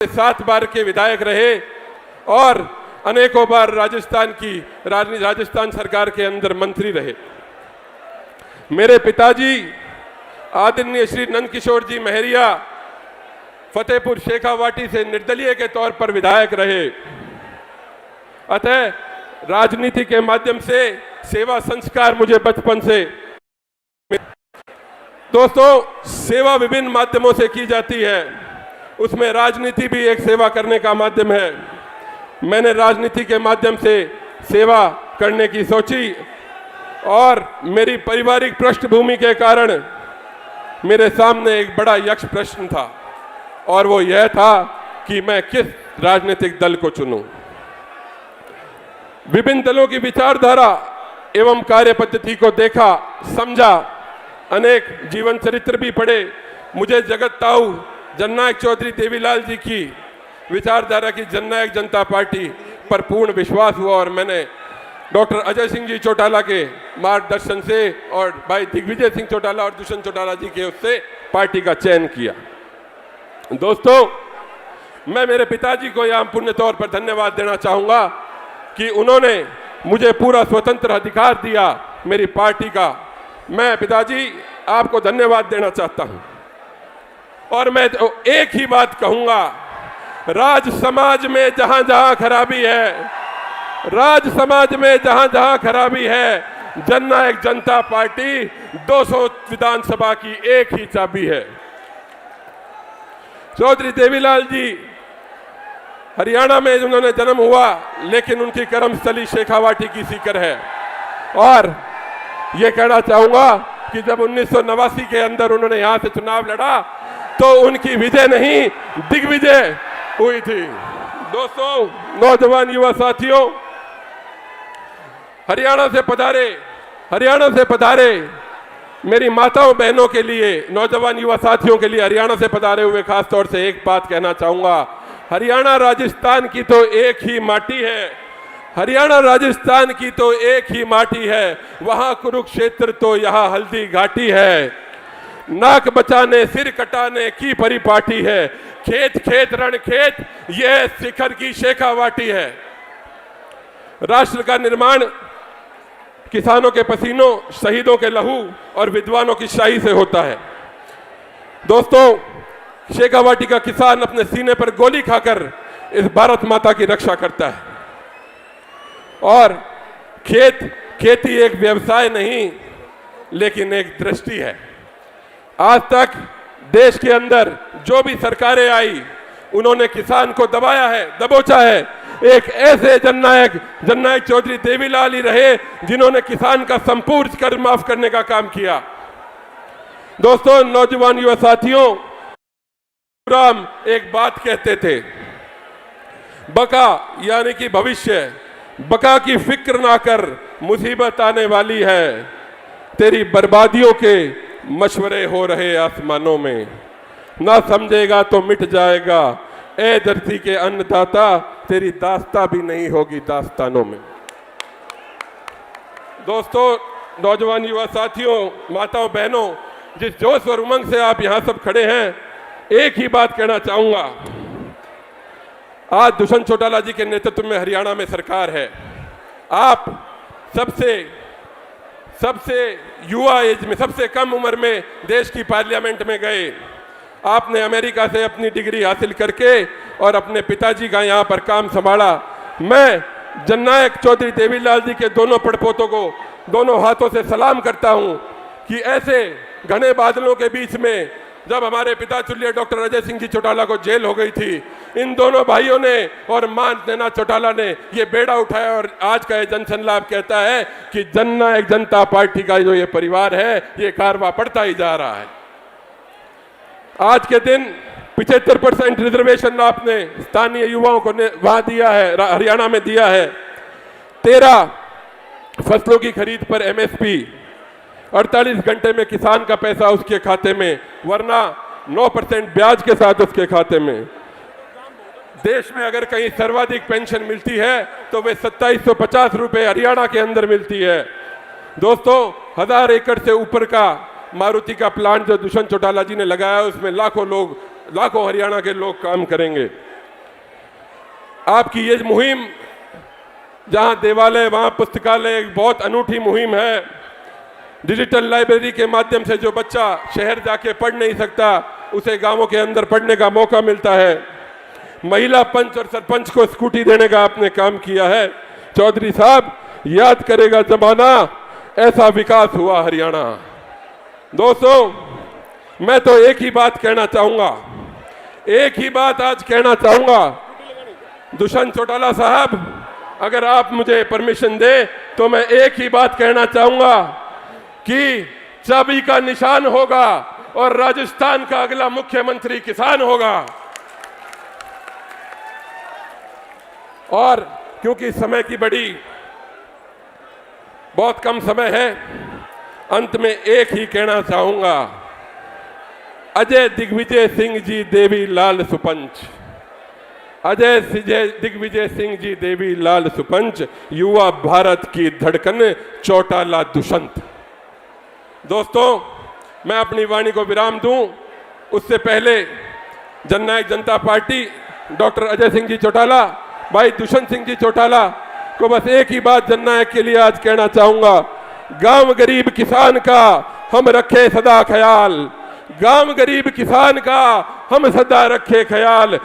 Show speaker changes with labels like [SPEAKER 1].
[SPEAKER 1] 7 बार के विधायक रहे और अनेकों बार राजस्थान सरकार के अंदर मंत्री रहे। मेरे पिताजी आदरणीय श्री नंदकिशोर जी महरिया फतेहपुर शेखावाटी से निर्दलीय के तौर पर विधायक रहे। अतः राजनीति के माध्यम से सेवा संस्कार मुझे बचपन से। दोस्तों, सेवा विभिन्न माध्यमों से की जाती है, उसमें राजनीति भी एक सेवा करने का माध्यम है। मैंने राजनीति के माध्यम से सेवा करने की सोची और मेरी पारिवारिक पृष्ठभूमि के कारण मेरे सामने एक बड़ा यक्ष प्रश्न था और वो यह था कि मैं किस राजनीतिक दल को चुनूं। विभिन्न दलों की विचारधारा एवं कार्य पद्धति को देखा, समझा, अनेक जीवन चरित्र भी पढ़े। मुझे जगत ताऊ जननायक चौधरी देवीलाल जी की विचारधारा की जननायक जनता पार्टी पर पूर्ण विश्वास हुआ और मैंने डॉक्टर अजय सिंह जी चौटाला के मार्गदर्शन से और भाई दिग्विजय सिंह चौटाला और दुष्यंत चौटाला जी के उससे पार्टी का चयन किया। दोस्तों, मैं मेरे पिताजी को यहाँ पुण्य तौर पर धन्यवाद देना चाहूँगा कि उन्होंने मुझे पूरा स्वतंत्र अधिकार दिया मेरी पार्टी का। मैं पिताजी आपको धन्यवाद देना चाहता हूँ और मैं तो एक ही बात कहूँगा, राज समाज में जहाँ जहाँ खराबी है, राज समाज में जहाँ जहाँ खराबी है, जननायक जनता पार्टी 200 विधानसभा की एक ही चाबी है। चौधरी देवीलाल जी हरियाणा में उन्होंने जन्म हुआ, लेकिन उनकी कर्मस्थली शेखावाटी की सीकर है। और ये कहना चाहूंगा कि जब 1989 के अंदर उन्होंने यहां से चुनाव लड़ा तो उनकी विजय नहीं दिग्विजय हुई थी। दोस्तों, नौजवान युवा साथियों, हरियाणा से पधारे मेरी माताओं बहनों के लिए, नौजवान युवा साथियों के लिए हरियाणा से पधारे हुए खास तौर से एक बात कहना चाहूंगा। हरियाणा राजस्थान की तो एक ही माटी है, हरियाणा राजस्थान की तो एक ही माटी है, वहां कुरुक्षेत्र तो यहाँ हल्दी घाटी है। नाक बचाने सिर कटाने की परिपाटी है, खेत खेत रण खेत यह शिखर की शेखावाटी है। राष्ट्र का निर्माण किसानों के पसीनों, शहीदों के लहू और विद्वानों की शाही से होता है। दोस्तों, शेखावाटी का किसान अपने सीने पर गोली खाकर इस भारत माता की रक्षा करता है और खेती एक व्यवसाय नहीं लेकिन एक दृष्टि है। आज तक देश के अंदर जो भी सरकारें आई उन्होंने किसान को दबाया है, दबोचा है। एक ऐसे जननायक चौधरी देवीलाल ही रहे जिन्होंने किसान का संपूर्ण कर्ज माफ करने का काम किया। दोस्तों, नौजवान युवा साथियों, राम एक बात कहते थे, बका यानी कि भविष्य, बका की फिक्र ना कर मुसीबत आने वाली है, तेरी बर्बादियों के मशवरे हो रहे आसमानों में, ना समझेगा तो मिट जाएगा, ए धरती के अन्नदाता तेरी दास्ता भी नहीं होगी दास्तानों में। दोस्तों, नौजवान युवा साथियों, माताओं बहनों, जिस जोश और उमंग से आप यहाँ सब खड़े हैं, एक ही बात कहना चाहूंगा। आज दुष्यंत चौटाला जी के नेतृत्व में हरियाणा में सरकार है। आप सबसे युवा एज में, सबसे कम उम्र में देश की पार्लियामेंट में गए। आपने अमेरिका से अपनी डिग्री हासिल करके और अपने पिताजी का यहाँ पर काम संभाला। मैं जननायक चौधरी देवीलाल जी के दोनों पड़पोतों को दोनों हाथों से सलाम करता हूँ कि ऐसे घने बादलों के बीच में जब हमारे पिता चुलिया डॉक्टर अजय सिंह जी चौटाला को जेल हो गई थी, इन दोनों भाइयों ने और मां नैना चौटाला ने ये बेड़ा उठाया और आज का ये जनसन लाभ कहता है कि जननायक जनता पार्टी का जो ये परिवार है ये कारवां बढ़ता ही जा रहा है। आज के दिन 75% रिजर्वेशन आपने स्थानीय युवाओं को वहां दिया है, हरियाणा में दिया है। 13 फसलों की खरीद पर MSP, 48 घंटे में किसान का पैसा उसके खाते में, वरना 9% ब्याज के साथ उसके खाते में। देश में अगर कहीं सर्वाधिक पेंशन मिलती है तो वे 2750 रुपए हरियाणा के अंदर मिलती है। दोस्तों, 1000 एकड़ से ऊपर का मारुति का प्लांट जो दुष्यंत चौटाला जी ने लगाया, उसमें लाखों हरियाणा के लोग काम करेंगे। आपकी ये मुहिम, जहां देवालय वहां पुस्तकालय, एक बहुत अनूठी मुहिम है। डिजिटल लाइब्रेरी के माध्यम से जो बच्चा शहर जाके पढ़ नहीं सकता, उसे गांवों के अंदर पढ़ने का मौका मिलता है। महिला पंच और सरपंच को स्कूटी देने का आपने काम किया है। चौधरी साहब, याद करेगा जमाना, ऐसा विकास हुआ हरियाणा। दोस्तों, मैं तो एक ही बात कहना चाहूंगा, एक ही बात आज कहना चाहूंगा। दुष्यंत चौटाला साहब, अगर आप मुझे परमिशन दे तो मैं एक ही बात कहना चाहूंगा कि चाबी का निशान होगा और राजस्थान का अगला मुख्यमंत्री किसान होगा। और क्योंकि समय की बहुत कम समय है, अंत में एक ही कहना चाहूंगा, अजय दिग्विजय सिंह जी देवी लाल सुपंच, अजय दिग्विजय सिंह जी देवी लाल सुपंच, युवा भारत की धड़कन चौटाला दुष्यंत। दोस्तों, मैं अपनी वाणी को विराम दूं उससे पहले जननायक जनता पार्टी डॉक्टर अजय सिंह जी चौटाला, भाई दुष्यंत सिंह जी चौटाला को बस एक ही बात जननायक के लिए आज कहना चाहूंगा, गांव गरीब किसान का हम रखे सदा ख्याल, गांव गरीब किसान का हम सदा रखे ख्याल।